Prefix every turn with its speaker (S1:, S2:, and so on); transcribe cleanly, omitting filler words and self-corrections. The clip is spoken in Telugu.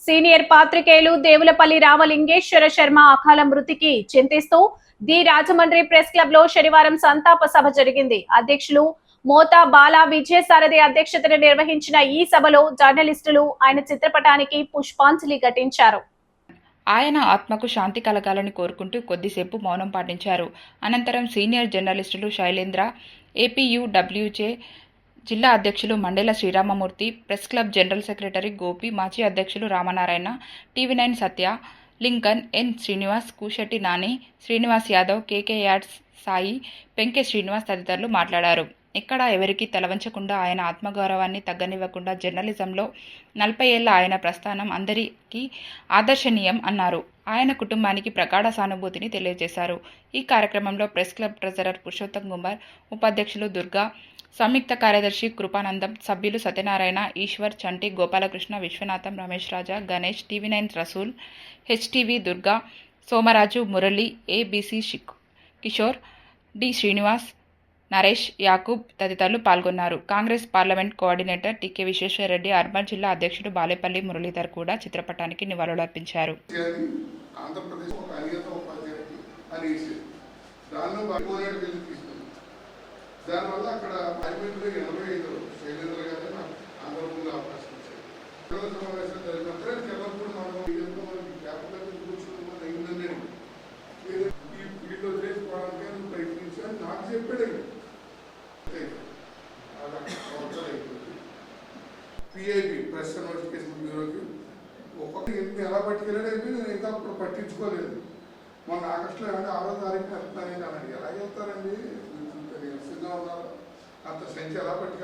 S1: సీనియర్ పాత్రికేయులు దేవులపల్లి రామలింగేశ్వర శర్మ అకాల మృతికి చింతిస్తూ ది రాజమండ్రి ప్రెస్ క్లబ్ లో శనివారం సంతాప సభ జరిగింది. అధ్యక్షులు మోతా బాలా విజయసారథి అధ్యక్షతన నిర్వహించిన ఈ సభలో జర్నలిస్టులు ఆయన చిత్రపటానికి పుష్పాంజలి ఘటించారు.
S2: ఆయన ఆత్మకు శాంతి కలగాలని కోరుకుంటూ కొద్దిసేపు మౌనం పాటించారు. అనంతరం సీనియర్ జర్నలిస్టులు శైలేంద్ర, ఏపీయూడబ్ల్యూజే జిల్లా అధ్యక్షులు Mandela Sriramamurthy, press club general secretary Gopi, మాజీ అధ్యక్షులు Ramanarayana, TV nine Satya, Lincoln, N Srinivas, Kushetti Nani, Srinivas Yadav, KK ads Sai, Penke Srinivas తదితరులు మాట్లాడారు. ఎక్కడా ఎవరికీ తలవంచకుండా ఆయన ఆత్మగౌరవాన్ని తగ్గనివ్వకుండా జర్నలిజంలో 40 ఏళ్ల ఆయన ప్రస్థానం అందరికీ ఆదర్శనీయం అన్నారు. ఆయన కుటుంబానికి ప్రగాఢ సానుభూతిని తెలియజేశారు. ఈ కార్యక్రమంలో press club treasurer Purushottam Kumar, ఉపాధ్యక్షులు దుర్గా, సంయుక్త కార్యదర్శి కృపానందం, సభ్యులు Satyanarayana, Eshwar, Chanti, Gopalakrishna, Vishwanatham, Ramesh Raja, Ganesh, TV nine Rasool, HTV Durga, Somaraju, Murali, ABC Kishore, D Srinivas, Naresh, Yakub తదితరులు పాల్గొన్నారు. Congress parliament coordinator TK Vishweshwara Reddy, urban జిల్లా అధ్యక్షుడు బాలేపల్లి మురళీధర్ కూడా చిత్రపటానికి నివాళులర్పించారు.
S3: దానివల్ల అక్కడ పార్లమెంట్లో 85 శైలేంద్ర గారు ఆంధ్రప్రదేశ్ అవకాశం ఇచ్చారు. సమావేశం జరిగినప్పుడే చిన్నప్పుడు మనం పేపర్ కూర్చుని అయిందని వీళ్ళు చేసుకోవడానికి ప్రయత్నించాను. నాకు చెప్పాడు పిఐబి ప్రెస్ నోటిఫికేషన్ బ్యూరోకి ఒక్కొక్క ఎలా పట్టుకెళ్ళాడు అయిపోయి నేను ఇంకా అప్పుడు పట్టించుకోలేదు. మొన్న ఆగస్టులో ఏమంటే 6వ తారీఖున వెళ్తున్నానని అన్నాడు. ఎలా వెళ్తారండి, సిద్ధంగా ఉన్నారు, అంత సంఖ్య ఎలా పట్టుకెళ్తారు?